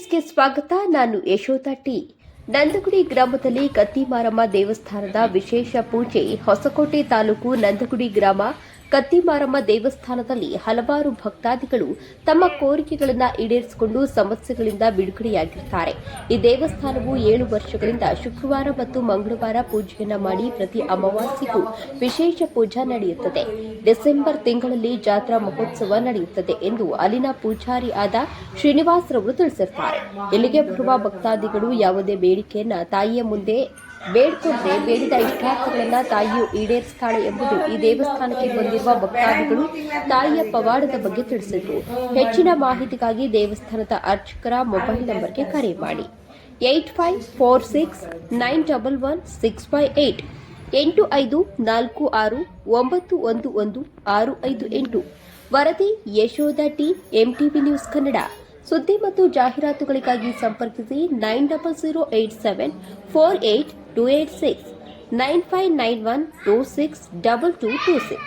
ನ್ಯೂಸ್ಗೆ ಸ್ವಾಗತ. ನಾನು ಯಶೋಧ ಟಿ. ನಂದಗುಡಿ ಗ್ರಾಮದಲ್ಲಿ ಕತ್ತಿಮಾರಮ್ಮ ದೇವಸ್ಥಾನದ ವಿಶೇಷ ಪೂಜೆ. ಹೊಸಕೋಟೆ ತಾಲೂಕು ನಂದಗುಡಿ ಗ್ರಾಮ ಕತ್ತಿಮಾರಮ್ಮ ದೇವಸ್ಥಾನದಲ್ಲಿ ಹಲವಾರು ಭಕ್ತಾದಿಗಳು ತಮ್ಮ ಕೋರಿಕೆಗಳನ್ನು ಈಡೇರಿಸಿಕೊಂಡು ಸಮಸ್ಯೆಗಳಿಂದ ಬಿಡುಗಡೆಯಾಗಿರುತ್ತಾರೆ. ಈ ದೇವಸ್ಥಾನವು 7 ವರ್ಷಗಳಿಂದ ಶುಕ್ರವಾರ ಮತ್ತು ಮಂಗಳವಾರ ಪೂಜೆಯನ್ನ ಮಾಡಿ ಪ್ರತಿ ಅಮಾವಾಸ್ಯೆಗೂ ವಿಶೇಷ ಪೂಜಾ ನಡೆಯುತ್ತದೆ. ಡಿಸೆಂಬರ್ ತಿಂಗಳಲ್ಲಿ ಜಾತ್ರಾ ಮಹೋತ್ಸವ ನಡೆಯುತ್ತದೆ ಎಂದು ಅಲ್ಲಿನ ಪೂಜಾರಿ ಆದ ಶ್ರೀನಿವಾಸ್ ರವರು ತಿಳಿಸಿರುತ್ತಾರೆ. ಇಲ್ಲಿಗೆ ಬರುವ ಭಕ್ತಾದಿಗಳು ಯಾವುದೇ ಬೇಡಿಕೆಯನ್ನ ತಾಯಿಯ ಮುಂದೆ ಬೇಡಿಕೊಂಡ್ರೆ ಬೇಡಿದ ಇಷ್ಟಾರ್ಥಗಳನ್ನ ತಾಯಿಯು ಈಡೇರಿಸುತ್ತಾಳೆ ಎಂಬುದು ಈ ದೇವಸ್ಥಾನಕ್ಕೆ ಬಂದಿರುವ ಭಕ್ತಾದಿಗಳು ತಾಯಿಯ ಪವಾಡದ ಬಗ್ಗೆ ತಿಳಿಸಿದರು. ಹೆಚ್ಚಿನ ಮಾಹಿತಿಗಾಗಿ ದೇವಸ್ಥಾನದ ಅರ್ಚಕರ ಮೊಬೈಲ್ ನಂಬರ್ಗೆ ಕರೆ ಮಾಡಿ 8546911658 8546911658. ವರದಿ Yashoda T, MTV news Kannada. ಸುದ್ದಿ ಮತ್ತು ಜಾಹೀರಾತುಗಳಿಗಾಗಿ ಸಂಪರ್ಕಿಸಿ 9087482286 9591262226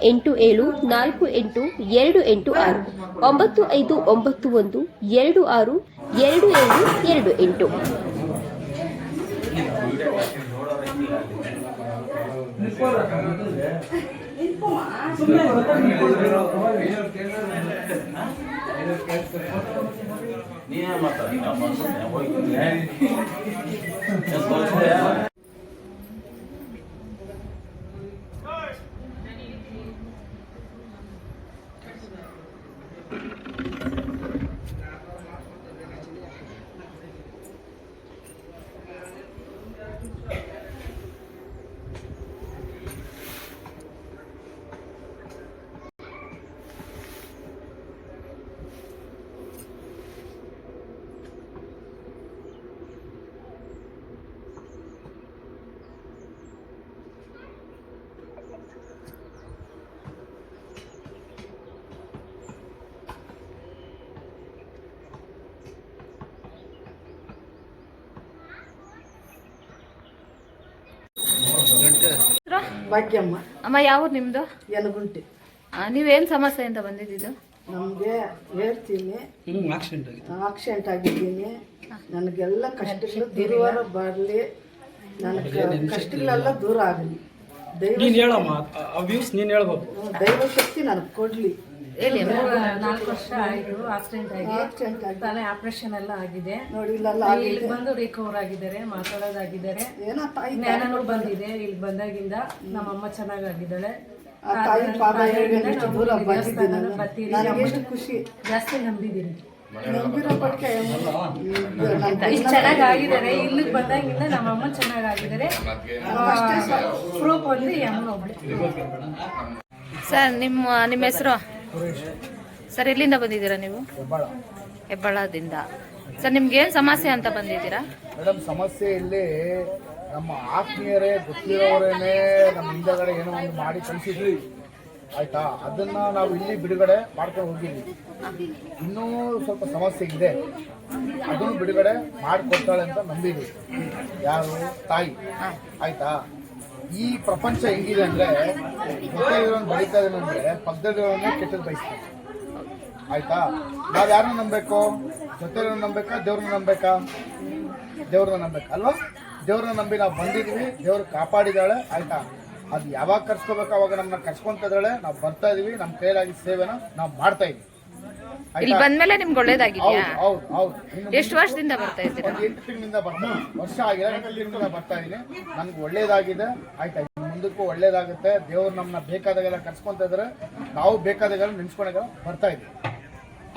9008748286 9591262728. ಭಾಗ್ಯಮ್ಮ. ಅಮ್ಮ, ಯಾವ ನಿಮ್ದು? ಯಲಗುಂಟಿ. ನೀವೇನು ಸಮಸ್ಯೆ ಅಂತ ಬಂದಿದ್ದು? ನಮಗೆ ಹೇಳ್ತೀನಿ, ಆಕ್ಸಿಡೆಂಟ್ ಆಗಿದ್ದೀನಿ. ನನಗೆಲ್ಲ ಕಷ್ಟಗಳು ದೂರ ಬರಲಿ, ನನಗೆ ಕಷ್ಟಗಳೆಲ್ಲ ದೂರ ಆಗಲಿ. ದೈವ ಶಕ್ತಿ ನನಗೆ ಕೊಡಲಿ. 4 ವರ್ಷ ಆಯಿತು ಆಕ್ಸಿಡೆಂಟ್ ಆಗಿ, ತಲೆ ಆಪರೇಷನ್ ಎಲ್ಲ ಆಗಿದೆ. ನೋಡಿ, ಇಲ್ಲಿ ಬಂದು ರಿಕವರ್ ಆಗಿದ್ದಾರೆ, ಮಾತಾಡೋದಾಗಿದ್ದಾರೆ. ಜ್ಞಾನನೂ ಬಂದಿದೆ. ಇಲ್ಲಿ ಬಂದಾಗಿಂದ ನಮ್ಮಮ್ಮ ಚೆನ್ನಾಗಿದ್ದಾಳೆ. ಖುಷಿ ಜಾಸ್ತಿ ನಂಬಿದ್ದೀನಿ. ಇಷ್ಟು ಚೆನ್ನಾಗಿದ್ದಾರೆ. ಇಲ್ಲಿಗೆ ಬಂದಾಗಿಂದ ನಮ್ಮಮ್ಮ ಚೆನ್ನಾಗಿದ್ದಾರೆ. ಪ್ರೂಫ್ ಒಂದು ಅಮ್ಮ ಒಬ್ಳು. ಸರ್, ನಿಮ್ಮ ಹೆಸರು? ಸರ್, ಎಲ್ಲಿಂದ ಬಂದಿದ್ದೀರಾ ನೀವು? ಹೆಬ್ಬಾಳದಿಂದ. ಸರ್, ನಿಮ್ಗೆ ಏನು ಸಮಸ್ಯೆ ಅಂತ ಬಂದಿದ್ದೀರಾ? ಮೇಡಮ್, ಸಮಸ್ಯೆ ಇಲ್ಲಿ ನಮ್ಮ ಆತ್ಮೀಯರೇ, ಗೊತ್ತಿರೋರೇನೆ ನಮ್ಮ ಹಿಂದಗಡೆ ಏನೋ ಒಂದು ಮಾಡಿ ಕಳಿಸಿದ್ವಿ, ಆಯ್ತಾ? ಅದನ್ನ ನಾವು ಇಲ್ಲಿ ಬಿಡುಗಡೆ ಮಾಡ್ಕೊಂಡು ಹೋಗಿದ್ವಿ. ಇನ್ನೂ ಸ್ವಲ್ಪ ಸಮಸ್ಯೆ ಇದೆ, ಅದನ್ನು ಬಿಡುಗಡೆ ಮಾಡಿಕೊಡ್ತಾಳೆ ಅಂತ ನಂಬಿದ್ವಿ. ಯಾರು? ತಾಯಿ, ಆಯ್ತಾ? ಈ ಪ್ರಪಂಚ ಹೆಂಗಿದೆ ಅಂದರೆ, ಜೊತೆ ಇರೋನು ಬರೀತಾ ಇದೆ ಅಂದರೆ ಪಕ್ಕದಲ್ಲಿರೋನೇ ಕೆಟ್ಟದ್ದು ಬಯಸ್ತಾರೆ, ಆಯ್ತಾ? ನಾವು ಯಾರನ್ನ ನಂಬಬೇಕು? ಜೊತೆ ಇರೋನು ನಂಬೇಕಾ, ದೇವ್ರನ್ನ ನಂಬೇಕಾ? ದೇವ್ರನ್ನ ನಂಬೇಕಾ ಅಲ್ವಾ? ದೇವ್ರನ್ನ ನಂಬಿ ನಾವು ಬಂದಿದ್ದೀವಿ, ದೇವ್ರು ಕಾಪಾಡಿದಾಳೆ, ಆಯ್ತಾ? ಅದು ಯಾವಾಗ ಕರ್ಸ್ಕೋಬೇಕು ಅವಾಗ ನಮ್ಮನ್ನ ಕರ್ಸ್ಕೊಂತಿದ್ದಾಳೆ. ನಾವು ಬರ್ತಾ ಇದೀವಿ, ನಮ್ಮ ಕೈಲಾಗಿ ಸೇವೆನ ನಾವು ಮಾಡ್ತಾ ಇದೀವಿ. ಇಲ್ಲಿ ಬಂದ್ಮೇಲೆ ನಿಮ್ಗೆ ಒಳ್ಳೇದಾಗಿದೆಯಾ? ಹೌದು ಹೌದು. ಎಷ್ಟು ವರ್ಷದಿಂದ ಬರ್ತಾ ಇದ್ದೀರಾ? 8 ತಿಂಗಳಿಂದ ಬರ್ತಾ, ವರ್ಷ ಆಗಿದೆ, 8 ತಿಂಗಳಿಂದ ಬರ್ತಾ ಇದೀನಿ. ನನ್ಗೆ ಒಳ್ಳೇದಾಗಿದೆ, ಆಯ್ತಾ? ಮುಂದಕ್ಕೂ ಒಳ್ಳೇದಾಗುತ್ತೆ. ದೇವ್ರು ನಮ್ಮನ್ನ ಬೇಕಾದಾಗೆಲ್ಲ ಕರ್ಸ್ಕೊಂತ ಇದ್ದಾರೆ, ನಾವು ಬೇಕಾದಾಗೆಲ್ಲ ನೆನ್ಸ್ಕೊಂಡಾಗೆಲ್ಲ ಬರ್ತಾ ಇದೀವಿ,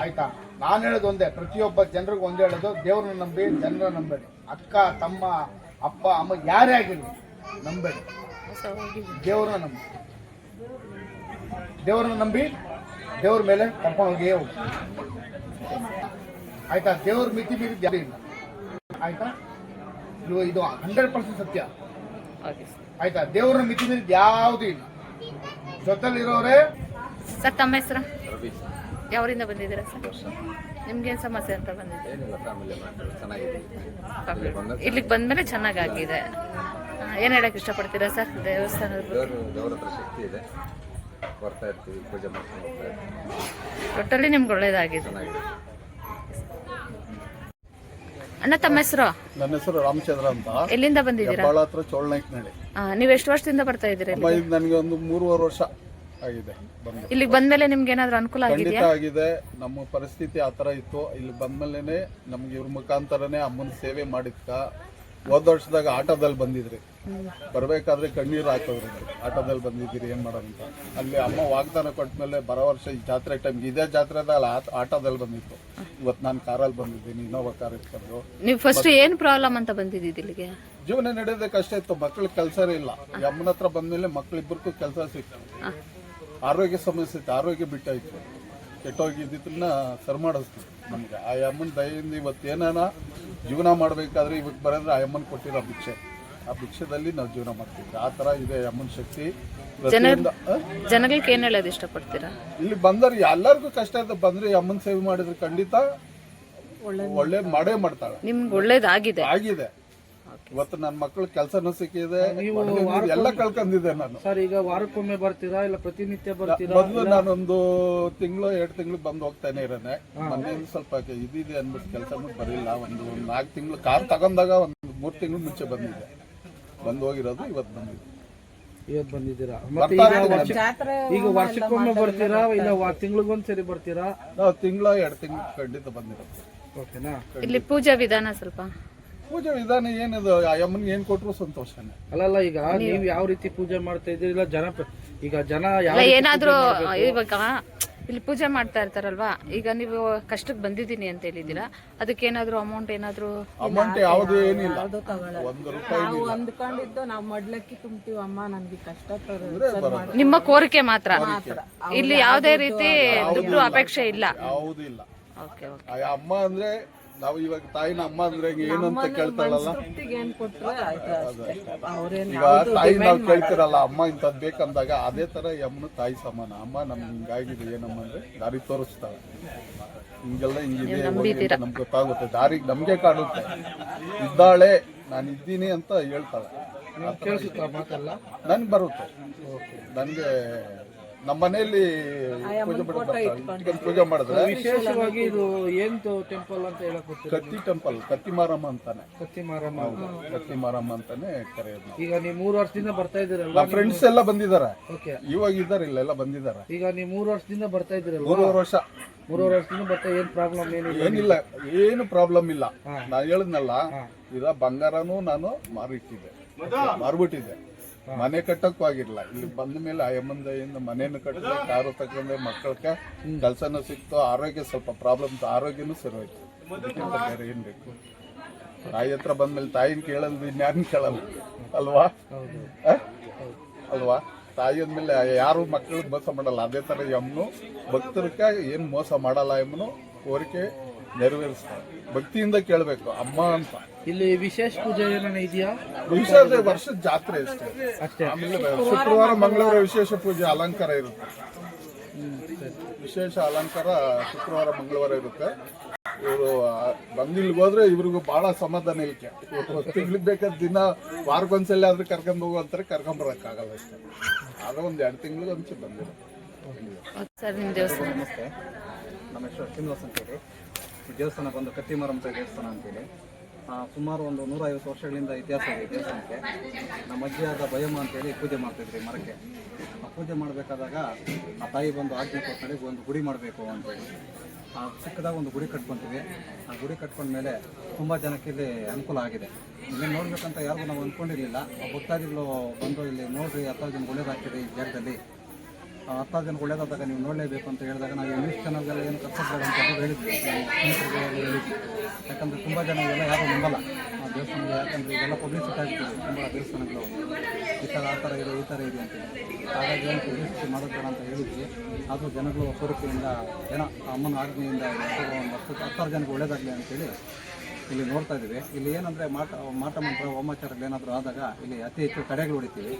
ಆಯ್ತಾ? ನಾನು ಹೇಳೋದು ಒಂದೇ, ಪ್ರತಿಯೊಬ್ಬ ಜನರಿಗೂ ಒಂದೇ ಹೇಳೋದು, ದೇವ್ರನ್ನ ನಂಬಿ, ಜನರ ನಂಬೇಡಿ. ಅಕ್ಕ, ತಮ್ಮ, ಅಪ್ಪ, ಅಮ್ಮ ಯಾರೇ ಆಗಿರಲಿ ನಂಬೇಡಿ. ದೇವ್ರನ್ನ ನಂಬಿ, ದೇವ್ರನ್ನ ನಂಬಿ ದೇವ್ರ ಮೇಲೆ ಕರ್ಕೊಂಡು ಹೋಗಿ ಹೋಗಿ, ಆಯ್ತಾ? ದೇವ್ರ ಮಿತಿ ಮೀರಿ ಯಾರು ಇಲ್ಲ, ಆಯ್ತಾ? ಇದು 100% ಸತ್ಯ, ಆಯ್ತಾ? ದೇವ್ರನ್ನ ಮಿತಿ ಮೀರಿ ಯಾವುದೂ ಇಲ್ಲ. ಜೊತೆಲಿರೋರೇ. ಸರ್, ತಮ್ಮ ಹೆಸರು? ಯಾವರಿಂದ ಬಂದಿದ್ದೀರಾ ಸರ್? ನಿಮ್ಗೇನು ಸಮಸ್ಯೆ ಅಂತ ಬಂದಿದೆ? ಇಲ್ಲಿಗೆ ಬಂದ್ಮೇಲೆ ಚೆನ್ನಾಗಾಗಿದೆ. ಏನು ಹೇಳಕ್ ಇಷ್ಟಪಡ್ತೀರಾ ಸರ್? ದೇವಸ್ಥಾನದ ದೇವರ ಹತ್ರ ಶಕ್ತಿ ಇದೆ. ಬರ್ತಾ ಇರ್ತೀವಿ, ಪೂಜೆ ಮಾಡ್ಕೊಂಡು ಹೋಗ್ತಾ ಇರ್ತೀವಿ. ಒಟ್ಟಲ್ಲಿ ನಿಮ್ಗೆ ಒಳ್ಳೇದಾಗಿದೆ. ಚೆನ್ನಾಗಿದೆ. ಅಣ್ಣ ತಮ್ಮ ಹೆಸರು? ನನ್ನ ಹೆಸರು ರಾಮಚಂದ್ರ ಅಂತ. ಎಲ್ಲಿಂದ ಬಂದಿದ್ದೀರಾ? ಹೆಬ್ಬಾಳ ಹತ್ರ ಚೋಳನಾಯ್ಕನಹಳ್ಳಿ. ನೀವು ಎಷ್ಟು ವರ್ಷದಿಂದ ಬರ್ತಾ ಇದ್ದೀರಾ? ಅಮ್ಮ, ಇದು ನನಗೆ ಒಂದು 3.5 ವರ್ಷ ಆಗಿದೆ ಬಂದು. ಇಲ್ಲಿಗೆ ಬಂದ್ಮೇಲೆ ನಿಮ್ಗೆ ಏನಾದ್ರು ಅನುಕೂಲ ಖಂಡಿತ ಆಗಿದೆಯಾ? ಆಗಿದೆ. ನಮ್ಮ ಪರಿಸ್ಥಿತಿ ಆ ಥರ ಇತ್ತು. ಇಲ್ಲಿ ಬಂದ್ಮೇಲೆ ನಮ್ಗೆ ಇವ್ರ ಮುಖಾಂತರನೇ ಅಮ್ಮನ ಸೇವೆ ಮಾಡಿದ್ಕ. ಹೋದ ವರ್ಷದಾಗ ಆಟೋದಲ್ಲಿ ಬಂದಿದ್ರಿ, ಬರ್ಬೇಕಾದ್ರೆ ಕಣ್ಣೀರು ಹಾಕೋದ್ರಿ. ಆಟೋದಲ್ಲಿ ಬಂದಿದ್ದೀರಿ ಏನ್ ಮಾಡೋದಂತ. ಅಲ್ಲಿ ಅಮ್ಮ ವಾಗ್ದಾನ ಕೊಟ್ಮೇಲೆ ಬರೋ ವರ್ಷ ಈ ಜಾತ್ರೆ ಟೈಮ್ ಇದೇ ಜಾತ್ರೆದಲ್ಲಿ ಆಟೋದಲ್ಲಿ ಬಂದಿತ್ತು. ಇವತ್ತು ನಾನು ಕಾರಲ್ಲಿ ಬಂದಿದ್ದೀನಿ, ಇನ್ನೋವಾ ಕಾರ್ ಇಟ್ಕೊಂಡು. ನೀವು ಫಸ್ಟ್ ಏನ್ ಪ್ರಾಬ್ಲಮ್ ಅಂತ ಬಂದಿದ್ದೀರಿ ಇಲ್ಲಿಗೆ? ಜೀವನ ನಡೆಯೋದೇ ಕಷ್ಟ ಇತ್ತು. ಮಕ್ಳಿಗೆ ಕೆಲಸನೇ ಇಲ್ಲ. ಈ ಅಮ್ಮನ ಹತ್ರ ಬಂದ್ಮೇಲೆ ಮಕ್ಳಿಬ್ಬರಿಗೂ ಕೆಲಸ ಸಿಕ್ತು. ಆರೋಗ್ಯ ಸಮಸ್ಯೆ ಇತ್ತು, ಆರೋಗ್ಯ ಬಿಟ್ಟಾಯ್ತು. ಕೆಟ್ಟೋಗಿದ್ದನ್ನ ಸರಿ ಮಾಡಿಸ್ತು ನಮ್ಗೆ. ಆ ಅಮ್ಮನ ದಯೆಯಿಂದ ಇವತ್ತು ಏನಾನ ಜೀವನ ಮಾಡಬೇಕಾದ್ರೆ ಇವಾಗ ಬರೋದ್ರೆ ಆ ಅಮ್ಮನ ಕೊಟ್ಟಿರೋ ಭಿಕ್ಷೆ, ಆ ಭಿಕ್ಷೆದಲ್ಲಿ ನಾವು ಜೀವನ ಮಾಡ್ತೀವಿ. ಆ ಥರ ಇದೆ ಅಮ್ಮನ ಶಕ್ತಿ. ಜನಗಳಿಗೆ ಏನ್ ಹೇಳೋದು ಇಷ್ಟಪಡ್ತೀರಾ? ಇಲ್ಲಿ ಬಂದ್ರೆ ಎಲ್ಲರಿಗೂ ಕಷ್ಟ ಇತ್ತು. ಬಂದ್ರೆ ಈ ಅಮ್ಮನ ಸೇವೆ ಮಾಡಿದ್ರೆ ಖಂಡಿತ ಒಳ್ಳೆ ಮಾಡೇ ಮಾಡ್ತಾಳೆ. ನಿಮ್ಗೆ ಒಳ್ಳೇದಾಗಿದೆ? ಆಗಿದೆ. ಇವತ್ತು ನನ್ನ ಮಕ್ಕಳು ಕೆಲಸನೂ ಸಿಕ್ಕಿದೆ, ಎಲ್ಲ ಕಳ್ಕೊಂಡಿದ್ದೆ ನಾನು. ಸರ್, ಈಗ ವಾರಕ್ಕೊಮ್ಮೆ ಬರ್ತೀರಾ ಇಲ್ಲ ಪ್ರತಿನಿತ್ಯ ಬರ್ತೀರಾ? ಮೊದಲು ನಾನೊಂದು 2 ತಿಂಗಳು ಬಂದು ಹೋಗ್ತಾನೆ ಇರೋನೆ. ಮೊನ್ನೆಯಿಂದ ಸ್ವಲ್ಪ ಇದಿದೆ ಅಂದ್ಬಿಟ್ಟು ಕೆಲಸ ಬರಲಿಲ್ಲ. ಒಂದು 4 ತಿಂಗಳು ಕಾರ್ ತಗೊಂಡಾಗ ಒಂದು 3 ತಿಂಗಳು ಮುಂಚೆ ಬಂದಿದ್ದೆ. ಬಂದು ಹೋಗಿರೋದು ಇವತ್ತು ಬಂದಿದ್ದೆ. ಇವತ್ತು ಬಂದಿದ್ದೀರಾ? ಮತ್ತೆ ಈಗ ವರ್ಷಕ್ಕೊಮ್ಮೆ ಬರ್ತೀರಾ ಇಲ್ಲ ತಿಂಗಳಿಗೊಂದ್ಸರಿ ಬರ್ತೀರಾ? ನಾವು 2 ತಿಂಗಳು ಖಂಡಿತ ಬಂದಿರೋದು. ಓಕೆನಾ? ಇಲ್ಲಿ ಪೂಜಾ ವಿಧಾನ ಸ್ವಲ್ಪ? ಪೂಜೆ ವಿಧಾನ ಏನಿದು, ಆ ಅಮ್ಮನಿಗೆ ಏನ್ ಕೊಟ್ರು ಸಂತೋಷನೇ. ಅಲ್ಲಲ್ಲ, ಈಗ ನೀವು ಯಾವ ರೀತಿ ಪೂಜೆ ಮಾಡ್ತಾ ಇದ್ದೀರಿ? ಇಲ್ಲ ಜನ ಯಾವ ಏನಾದ್ರೂ ಇವಾಗ ಇಲ್ಲಿ ಪೂಜೆ ಮಾಡ್ತಾ ಇರ್ತಾರಲ್ವಾ, ಈಗ ನೀವು ಕಷ್ಟಕ್ಕೆ ಬಂದಿದ್ದೀನಿ ಅಂತ ಹೇಳಿದ್ದೀರಾ, ಅದಕ್ಕೆ ಏನಾದ್ರು ಅಮೌಂಟ್ ಏನಾದ್ರು? ಅಮೌಂಟ್ ಯಾವ್ದು ಏನಿಲ್ಲ, 1 ರೂಪಾಯಿ ಅಂದ್ಕೊಂಡಿದ್ದು ನಾವು ಮಡ್ಲಕ್ಕಿ ತುಂಬ್ತೀವಿ ಅಮ್ಮ, ನನ್ಗೆ ಕಷ್ಟ ನಿಮ್ಮ ಕೋರಿಕೆ ಮಾತ್ರ? ಇಲ್ಲಿ ಯಾವುದೇ ರೀತಿ ದುಡ್ಡು ಅಪೇಕ್ಷೆ ಇಲ್ಲ? ಯಾವುದೂ ಇಲ್ಲ. Okay okay. ಆ ಅಮ್ಮ ಅಂದ್ರೆ ನಾವು ಇವಾಗ ತಾಯಿನ ಅಮ್ಮ ಅಂದ್ರೆ ಏನು ಅಂತ ಕೇಳ್ತಾಳಲ್ಲ, ಈಗ ತಾಯಿ ನಾವು ಕೇಳ್ತಿರಲ್ಲ ಅಮ್ಮ ಇಂಥದ್ದು ಬೇಕಂದಾಗ, ಅದೇ ತರ ಈ ಅಮ್ಮನ ತಾಯಿ ಸಮಾನ. ಅಮ್ಮ ನಮ್ಗೆ ಹಿಂಗಾಗಿದೆ ಏನಮ್ಮ ಅಂದ್ರೆ ದಾರಿ ತೋರಿಸ್ತಾಳೆ. ಹಿಂಗೆಲ್ಲ ಹಿಂಗಿದೆ ನಮ್ಗೆ ಗೊತ್ತಾಗುತ್ತೆ, ದಾರಿ ನಮ್ಗೆ ಕಾಣುತ್ತೆ. ಇದ್ದಾಳೆ, ನಾನು ಇದ್ದೀನಿ ಅಂತ ಹೇಳ್ತಾಳೆ. ನನ್ಗೆ ಬರುತ್ತೆ. ನನ್ಗೆ ನಮ್ಮ ಮನೆಯಲ್ಲಿ ಪೂಜೆ ಮಾಡಿದ್ರೆ ವಿಶೇಷವಾಗಿ ಇದು ಏನ್ ಟೆಂಪಲ್ ಅಂತ ಹೇಳಕ್ ಗೊತ್ತಿಲ್ಲ. ಕತ್ತಿ ಟೆಂಪಲ್, ಕತ್ತಿ ಮಾರಮ್ಮ ಅಂತಾನೆ. ಕತ್ತಿ ಮಾರಮ್ಮ. ಕತ್ತಿ ಮಾರಮ್ಮ ಅಂತಾನೆ ಕರೆಯೋದು. ಈಗ ನೀವು 3 ವರ್ಷದಿಂದ ಬರ್ತಾ ಇದ್ದೀರಲ್ಲ? ನಮ್ಮ ಫ್ರೆಂಡ್ಸ್ ಎಲ್ಲ ಬಂದಿದ್ದಾರೆ. ಓಕೆ. ಇವಾಗ ಇದ್ದಾರೆ, ಇಲ್ಲೆಲ್ಲ ಬಂದಿದ್ದಾರೆ. ಈಗ ನೀವು 3 ವರ್ಷದಿಂದ ಬರ್ತಾ ಇದ್ದೀರಲ್ಲ? 3 ವರ್ಷ. 3 ವರ್ಷದಿಂದ ಬರ್ತಾ ಏನ್ ಪ್ರಾಬ್ಲಮ್ ಏನಿಲ್ಲ, ಏನು ಪ್ರಾಬ್ಲಮ್ ಇಲ್ಲ. ನಾನು ಹೇಳಿದ್ನಲ್ಲ, ಇದ ಬಂಗಾರನೂ ನಾನು ಮಾರ್ಬಿಟ್ಟಿದ್ದೆ. ಮನೆ ಕಟ್ಟಕ್ಕೂ ಆಗಿರ್ಲಿಲ್ಲ. ಇಲ್ಲಿ ಬಂದ ಮೇಲೆ ಆ ಅಮ್ಮಂದೆಯಿಂದ ಮನೇನು ಕಟ್ಟಿದೆ, ಕಾರು ತಗೊಂಡೆ, ಮಕ್ಕಳಿಗೆ ಕೆಲಸನೂ ಸಿಕ್ತು. ಆರೋಗ್ಯ ಸ್ವಲ್ಪ ಪ್ರಾಬ್ಲಮ್, ಆರೋಗ್ಯನೂ ಸರಿ ಹೋಯ್ತು. ಬೇರೆ ಏನ್ ಬೇಕು? ತಾಯಿ ಹತ್ರ ಬಂದ್ಮೇಲೆ ತಾಯಿನ ಕೇಳಲ್ದು ಇನ್ಯಾರನ್ನ ಕೇಳಲ್ಲ ಅಲ್ವಾ? ಅಲ್ವಾ? ತಾಯಿ ಅಂದ್ಮೇಲೆ ಯಾರು ಮಕ್ಕಳಿಗೆ ಮೋಸ ಮಾಡಲ್ಲ. ಅದೇ ತರ ಅಮ್ಮನು ಭಕ್ತರಕ್ಕೆ ಏನ್ ಮೋಸ ಮಾಡಲ್ಲ. ಅಮ್ಮನು ಕೋರಿಕೆ ನೆರವೇರಿಸ್ತಾರೆ. ಭಕ್ತಿಯಿಂದ ಕೇಳಬೇಕು ಅಮ್ಮ ಅಂತ. ಇಲ್ಲಿ ವಿಶೇಷ ಪೂಜೆ ಏನಾನ ಇದೆಯಾ? ವಿಶೇಷ ವರ್ಷದ ಜಾತ್ರೆ ಅಷ್ಟೇ. ಆಮೇಲೆ ಶುಕ್ರವಾರ ಮಂಗಳವಾರ ವಿಶೇಷ ಪೂಜೆ ಅಲಂಕಾರ ಇರುತ್ತೆ. ವಿಶೇಷ ಅಲಂಕಾರ ಶುಕ್ರವಾರ ಮಂಗಳವಾರ ಇರುತ್ತೆ. ಇವರು ಬಂದಿಲ್ಗೆ ಹೋದ್ರೆ ಇವ್ರಿಗೂ ಬಹಳ ಸಮಾಧಾನ ಇಲ್ಕೆ. ತಿಂಗ್ಳಿಗೆ ಬೇಕಾದ ದಿನ ವಾರಕ್ಕೊಂದ್ಸಲ ಆದ್ರೆ ಕರ್ಕೊಂಡ್ ಹೋಗುವಂತಾರೆ, ಕರ್ಕೊಂಬರಕ್ಕಾಗಲ್ಲ ಅಷ್ಟೇ. ಆಗ 1-2 ತಿಂಗಳಿಗೆ ಒಂದ್ಸಲ ಬಂದಿರೋ. ಸರ್, ನಿಮ್ಮ ದೇವಸ್ಥಾನ? ನಮಸ್ತೆ, ನಮ್ಮ ಹೆಸರು ಶ್ರೀನಿವಾಸ್ ಅಂತೇಳಿ. ಈ ದೇವಸ್ಥಾನ ಬಂದು ಕತ್ತಿ ಮಾರಮ್ಮ ದೇವಸ್ಥಾನ ಅಂತೇಳಿ ಸುಮಾರು ಒಂದು 150 ವರ್ಷಗಳಿಂದ ಇತಿಹಾಸ ಇದೆ ಈ ದೇವಸ್ಥಾನಕ್ಕೆ. ನಮ್ಮ ಅಜ್ಜಿಯಾದ ಭಯಮ್ಮ ಅಂತೇಳಿ ಪೂಜೆ ಮಾಡ್ತಿದ್ರಿ ಮರಕ್ಕೆ. ಆ ಪೂಜೆ ಮಾಡಬೇಕಾದಾಗ ಆ ತಾಯಿ ಬಂದು ಆಜ್ಞೆ ಕೊಟ್ಟರೆ ಒಂದು ಗುಡಿ ಮಾಡಬೇಕು ಅಂತೇಳಿ ಚಿಕ್ಕದಾಗ ಒಂದು ಗುಡಿ ಕಟ್ಕೊತೀವಿ. ಆ ಗುಡಿ ಕಟ್ಕೊಂಡ್ಮೇಲೆ ತುಂಬ ಜನಕ್ಕೆ ಇಲ್ಲಿ ಅನುಕೂಲ ಆಗಿದೆ. ಇಲ್ಲಿ ನೋಡ್ಬೇಕಂತ ಯಾರಿಗೂ ನಾವು ಅಂದ್ಕೊಂಡಿರಲಿಲ್ಲ. ಭಕ್ತಾದಿಗಳು ಬಂದು ಇಲ್ಲಿ ನೋಡ್ರಿ 10 ಜನ ಒಳ್ಳೇದಾಗ್ತಿದೆ ಈ ಜಾಗದಲ್ಲಿ, 10 ಜನ ಒಳ್ಳೇದಾದಾಗ ನೀವು ನೋಡಲೇಬೇಕು ಅಂತ ಹೇಳಿದಾಗ ನಾವು ನ್ಯೂಸ್ ಚಾನಲ್ಗೆಲ್ಲ ಏನು ಕರ್ಸೋದು ಅಂತ ಹೇಳಿದ್ವಿ. ಹೇಳಿದ್ವಿ ಯಾಕಂದರೆ ತುಂಬ ಜನ ಇವೆಲ್ಲ ಯಾರೂ ನಂಬಲ್ಲ ಆ ದೇವಸ್ಥಾನಗಳು. ಯಾಕಂದರೆ ಇದೆಲ್ಲ ಪಬ್ಲಿಸಿಟಿ ಆಗ್ತಿದೆ ತುಂಬ ದೇವಸ್ಥಾನಗಳು, ಈ ಥರ ಆ ಥರ ಇದೆ, ಈ ಥರ ಇದೆ ಅಂತೇಳಿ. ಹಾಗಾಗಿ ಏನು ಪಬ್ಲಿಸಿಟಿ ಮಾಡೋದು ಬೇಡ ಅಂತ ಹೇಳಿದ್ವಿ. ಆದರೂ ಜನಗಳು ಕೋರಿಕೆಯಿಂದ ಏನೋ ಅಮ್ಮನ ಆಜ್ಞೆಯಿಂದ ಒಂದು 10 ಜನಕ್ಕೆ ಒಳ್ಳೇದಾಗಲಿ ಅಂತೇಳಿ ಇಲ್ಲಿ ನೋಡ್ತಾ ಇದ್ದೀವಿ. ಇಲ್ಲಿ ಏನಂದರೆ ಮಾಟ ಮಂತ್ರ ಹೋಮಾಚಾರಗಳು ಏನಾದರೂ ಆದಾಗ ಇಲ್ಲಿ ಅತಿ ಹೆಚ್ಚು ತಡೆಗಳು ಹೊಡಿತೀವಿ.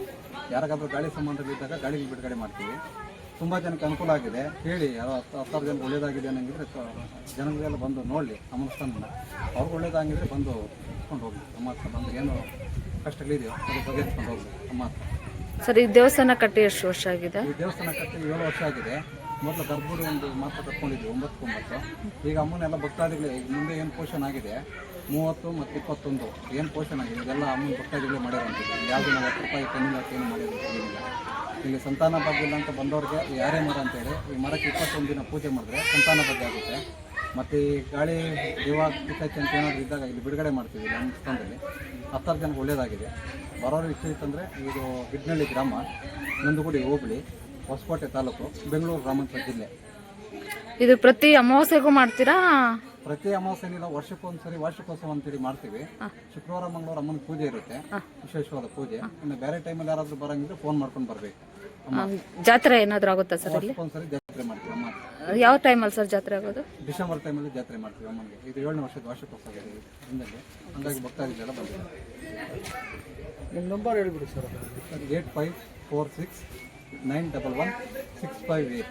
ಯಾರಿಗಾದ್ರೂ ಗಾಳಿ ಸಂಬಂಧಗಳಿದ್ದಾಗ ಗಾಳಿಗೆ ಬಿಡುಗಡೆ ಮಾಡ್ತೀವಿ. ತುಂಬ ಜನಕ್ಕೆ ಅನುಕೂಲ ಆಗಿದೆ. ಹೇಳಿ 10 ಜನಕ್ಕೆ ಒಳ್ಳೇದಾಗಿದೆ ಅನ್ನಂಗಿದ್ರೆ ಜನಗಳೆಲ್ಲ ಬಂದು ನೋಡಲಿ ಅಮ್ಮನ ಸ್ಥಾನನ. ಅವ್ರಿಗೆ ಒಳ್ಳೇದಾಗಿದ್ರೆ ಬಂದು ಇಸ್ಕೊಂಡು ಹೋಗಲಿ. ಅಮ್ಮ ಹತ್ರ ಬಂದು ಏನು ಕಷ್ಟಗಳಿದೆಯೋ ಅದು ಬಗೆಹರಿಸ್ಕೊಂಡು ಹೋಗಲಿ ಅಮ್ಮ ಹತ್ರ. ಸರ್ ಈ ದೇವಸ್ಥಾನ ಕಟ್ಟಿ ಎಷ್ಟು ವರ್ಷ ಆಗಿದೆ? ಈ ದೇವಸ್ಥಾನ ಕಟ್ಟಿ 7 ವರ್ಷ ಆಗಿದೆ. ಮೊದಲು ಗರ್ಭಗುಡಿ ಒಂದು ಮಾತ್ರ ಕಟ್ಕೊಂಡಿದ್ವಿ 9 ಈಗ ಅಮ್ಮನೆಲ್ಲ ಭಕ್ತಾದಿಗಳು ಮುಂದೆ ಏನು ಪೋಷನ್ ಆಗಿದೆ 30 ಮತ್ತು 21 ಏನು ಪೋಷನ್ ಆಗಿದೆ ಇದೆಲ್ಲ ಅಮ್ಮನ ಭಕ್ತಾದಿಗಳೇ ಮಾಡಿರೋಂಥದ್ದು. ಯಾವುದು ನಾವು 10 ರೂಪಾಯಿ ಕಣ್ಣಿಲ್ಲ ಏನು ಮಾಡಿರೋದಿಲ್ಲ. ಇಲ್ಲಿ ಸಂತಾನ ಭಾಗ್ಯ ಇಲ್ಲ ಅಂತ ಬಂದವ್ರಿಗೆ ಯಾರೇ ಮರ ಅಂತೇಳಿ ಈ ಮರಕ್ಕೆ 21 ದಿನ ಪೂಜೆ ಮಾಡಿದ್ರೆ ಸಂತಾನ ಭಾಗ್ಯ ಆಗುತ್ತೆ. ಮತ್ತು ಈ ಗಾಳಿ ದೇವ ಪಿತಾಚಿ ಅಂತ ಏನಾದರೂ ಇದ್ದಾಗ ಇಲ್ಲಿ ಬಿಡುಗಡೆ ಮಾಡ್ತೀವಿ ನಮ್ಮ ಸ್ಥಾನದಲ್ಲಿ 10 ಜನಕ್ಕೆ ಒಳ್ಳೆಯದಾಗಿದೆ. ಬರೋರು ಇಷ್ಟ ಇತ್ತಂದರೆ ಇದು ಬಿಡ್ನಳ್ಳಿ ಗ್ರಾಮ, ನಂದಗುಡಿ ಹೋಬಳಿ, ಹೊಸಕೋಟೆ ತಾಲೂಕು, ಬೆಂಗಳೂರು ಗ್ರಾಮಾಂತರ ಜಿಲ್ಲೆ. ಇದು ಪ್ರತಿ ಅಮಾವಾಸ್ಯೆಗೂ ಮಾಡ್ತೀರಾ? ಪ್ರತಿ ಅಮಾವಾಸ್ಯೆನಿಲ್ಲ, ವರ್ಷಕ್ಕೊಂದ್ಸರಿ ವಾರ್ಷಿಕೋತ್ಸವ ಅಂತೇಳಿ ಮಾಡ್ತೀವಿ. ಶುಕ್ರವಾರ ಮಂಗಳವಾರ ಅಮ್ಮನ ಪೂಜೆ ಇರುತ್ತೆ, ವಿಶೇಷವಾದ ಪೂಜೆ. ಇನ್ನು ಬೇರೆ ಟೈಮಲ್ಲಿ ಯಾರಾದರೂ ಬರೋಂಗಿದ್ರೆ ಫೋನ್ ಮಾಡ್ಕೊಂಡು ಬರಬೇಕು. ಜಾತ್ರೆ ಏನಾದರೂ ಆಗುತ್ತಾ ಸರ್ ಇಲ್ಲಿ? ವರ್ಷಕ್ಕೊಂದ್ಸರಿ ಜಾತ್ರೆ ಮಾಡ್ತೀವಿ ಅಮ್ಮ. ಯಾವ ಟೈಮಲ್ಲಿ ಸರ್ ಜಾತ್ರೆ ಆಗೋದು? ಡಿಸೆಂಬರ್ ಟೈಮಲ್ಲಿ ಜಾತ್ರೆ ಮಾಡ್ತೀವಿ ಅಮ್ಮನಿಗೆ. ಇದು 7ನೇ ವರ್ಷದ ವಾರ್ಷಿಕೋತ್ಸವ ಇದೆ ಹಿಂದಲ್ಲಿ, ಹಂಗಾಗಿ ಭಕ್ತಾದಿಗಳೆಲ್ಲ ಬಂದಿದ್ದಾರೆ. ನಿಮ್ಮ ನಂಬರ್ ಹೇಳ್ಬಿಡಿ ಸರ್. 8546911658.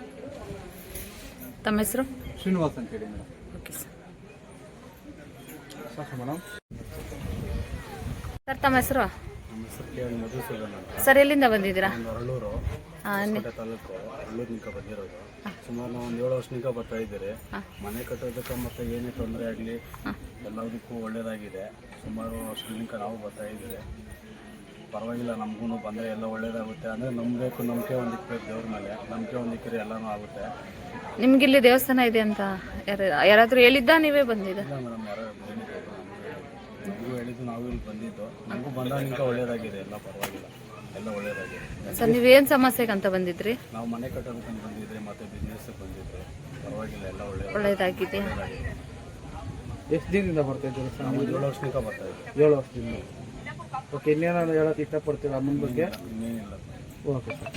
ತಮ್ಮ ಹೆಸರು? ಶ್ರೀನಿವಾಸ್ ಅಂತೇಳಿ ಮೇಡಮ್. Okay sir. ಸಾಕು ಮೇಡಮ್. ಸರ್ ತಮ್ಮ ಹೆಸರು? ನಮ್ಮ ಹೆಸರು ಕೆ ಎಲ್ ಮಧುಸೂದನ್ ಅಂತ. ಸರ್ ಎಲ್ಲಿಂದ ಬಂದಿದ್ದೀರಾ? ಹೊರಳೂರು ಹೊಸಕೋಟೆ ತಾಲೂಕು ಹೊರಳೂರಿನಿಂದ ಬಂದಿರೋದು. ಸುಮಾರು ನಾವು ಒಂದು 7 ವರ್ಷನಿಂದ ಬರ್ತಾ ಇದ್ದೀರಿ. ಮನೆ ಕಟ್ಟೋದಕ್ಕೆ ಮತ್ತು ಏನೇ ತೊಂದರೆ ಆಗಲಿ ಎಲ್ಲದಕ್ಕೂ ಒಳ್ಳೆಯದಾಗಿದೆ. ಸುಮಾರು ವರ್ಷದಿಂದ ನಾವು ಬರ್ತಾ ಇದ್ದೀರಿ. ಪರವಾಗಿಲ್ಲ, ನಮಗೂ ಬಂದರೆ ಎಲ್ಲ ಒಳ್ಳೇದಾಗುತ್ತೆ. ಅಂದರೆ ನಂಬಬೇಕು, ನಂಬಿಕೆ ಒಂದಿಕ್ಬೇಕು ದೇವ್ರ ಮೇಲೆ, ನಂಬಿಕೆ ಒಂದಿಕ್ಕರೆ ಎಲ್ಲನೂ ಆಗುತ್ತೆ. ನಿಮ್ಗೆ ಇಲ್ಲಿ ದೇವಸ್ಥಾನ ಇದೆ ಅಂತ ಯಾರಾದರೂ ಹೇಳಿದ್ದ, ನೀವೇ ಬಂದಿದ್ದ? ಇಲ್ಲ ಮೇಡಮ್, ಯಾರೋ ಬಂದಿದ್ದು ನಮಗೂ ಹೇಳಿದ್ದು, ನಾವು ಇಲ್ಲಿ ಬಂದಿದ್ದು. ನಮಗೂ ಬಂದಾಗಿಂತ ಒಳ್ಳೇದಾಗಿದೆ, ಎಲ್ಲ ಪರವಾಗಿಲ್ಲ, ಎಲ್ಲ ಒಳ್ಳೇದಾಗಿದೆ. ಸರ್ ನೀವೇನು ಸಮಸ್ಯೆಗೆ ಅಂತ ಬಂದಿದ್ರಿ? ನಾವು ಮನೆ ಕಟ್ಟೋದಕ್ಕೆ ಬಂದಿದ್ರಿ, ಮತ್ತು ಬಿಸ್ನೆಸ್ಗೆ ಬಂದಿದ್ರಿ. ಪರವಾಗಿಲ್ಲ, ಎಲ್ಲ ಒಳ್ಳೇದಾಗಿದೆ. ಎಷ್ಟು ದಿನದಿಂದ ಬರ್ತಾ ಇದ್ದೀರಾ ಸರ್? ನಾವು 7 ವರ್ಷನಿಂದ ಬರ್ತಾ ಇದ್ದೀವಿ. 7 ವರ್ಷದಿಂದ. ಓಕೆ, ಇನ್ನೇನಾದ್ರು ಹೇಳೋಕೆ ಇಷ್ಟಪಡ್ತೀರಾ ಅಮ್ಮನ ಬಗ್ಗೆ? ಇನ್ನೇನಿಲ್ಲ. Okay sir.